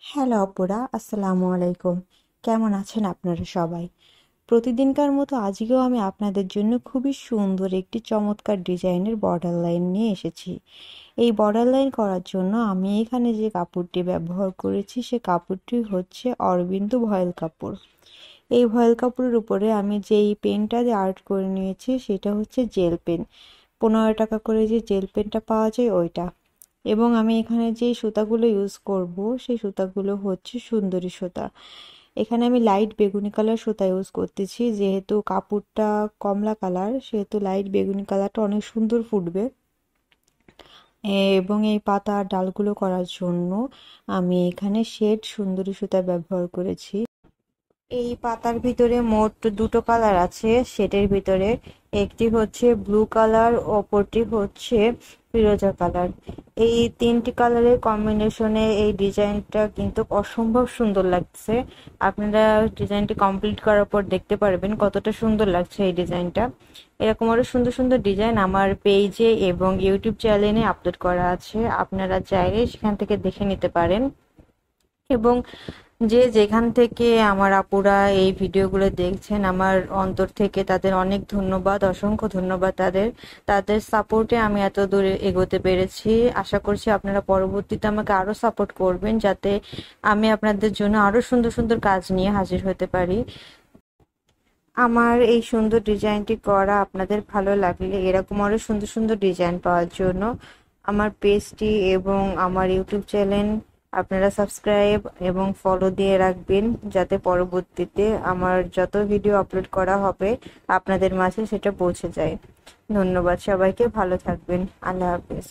Hello অপুরা, আসসালামু আলাইকুম। কেমন আছেন আপনারা সবাই? প্রতিদিনকার মতো আজকেও আমি আপনাদের জন্য খুবই সুন্দর একটি চমৎকার ডিজাইনের বর্ডার লাইন নিয়ে এসেছি। এই বর্ডার লাইন করার জন্য আমি এখানে যে কাপড়টি ব্যবহার করেছি সে কাপড়টি হচ্ছে অরবিন্দু ভয়েল কাপড়। এই ভয়েল কাপড়ের উপরে আমি যেই পেনটা দিয়ে আর্ট করে নিয়েছি সেটা হচ্ছে জেল পেন। 15 টাকা করে যে জেল পেনটা পাওয়া যায় ওইটা। এবং আমি এখানে যে সুতাগুলো ইউজ করব সেই সুতাগুলো হচ্ছে সুন্দরী সুতা। এখানে আমি লাইট বেগুনি কালার সুতা ইউজ করতেছি, যেহেতু কাপড়টা কমলা কালার সেহেতু লাইট বেগুনি কালারটা অনেক সুন্দর ফুটবে। এবং এই পাতা আর ডালগুলো করার জন্য আমি এখানে শেড সুন্দরী সুতা ব্যবহার করেছি। এই পাতার ভিতরে মোট দুটো কালার আছে শেডের ভিতরে। একটি হচ্ছে ব্লু কালার, অপরটি হচ্ছে ফিরোজা কালার। এই তিনটি কালারের কম্বিনেশনে এই ডিজাইনটা কিন্তু অসম্ভব সুন্দর লাগছে। আপনারা ডিজাইনটি কমপ্লিট করার পর দেখতে পারবেন কতটা সুন্দর লাগছে এই ডিজাইনটা। এরকম আরো সুন্দর সুন্দর ডিজাইন আমার পেজে এবং ইউটিউব চ্যানেলে আপলোড করা আছে, আপনারা চাইলে সেখান থেকে দেখে নিতে পারেন। এবং যে যেখান থেকে আমার আপুরা এই ভিডিওগুলো দেখছেন, আমার অন্তর থেকে তাদের অনেক ধন্যবাদ, অসংখ্য ধন্যবাদ তাদের। তাদের সাপোর্টে আমি এত দূরে এগোতে পেরেছি। আশা করছি আপনারা পরবর্তীতে আমাকে আরো সাপোর্ট করবেন, যাতে আমি আপনাদের জন্য আরো সুন্দর সুন্দর কাজ নিয়ে হাজির হতে পারি। আমার এই সুন্দর ডিজাইনটি করা আপনাদের ভালো লাগলে এরকম আরো সুন্দর সুন্দর ডিজাইন পাওয়ার জন্য আমার পেজটি এবং আমার ইউটিউব চ্যানেল আপনারা সাবস্ক্রাইব এবং ফলো দিয়ে রাখবেন, যাতে পরবর্তীতে আমার যত ভিডিও আপলোড করা হবে আপনাদের মাঝে সেটা পৌঁছে যায়। ধন্যবাদ সবাইকে, ভালো থাকবেন। আল্লাহ হাফেজ।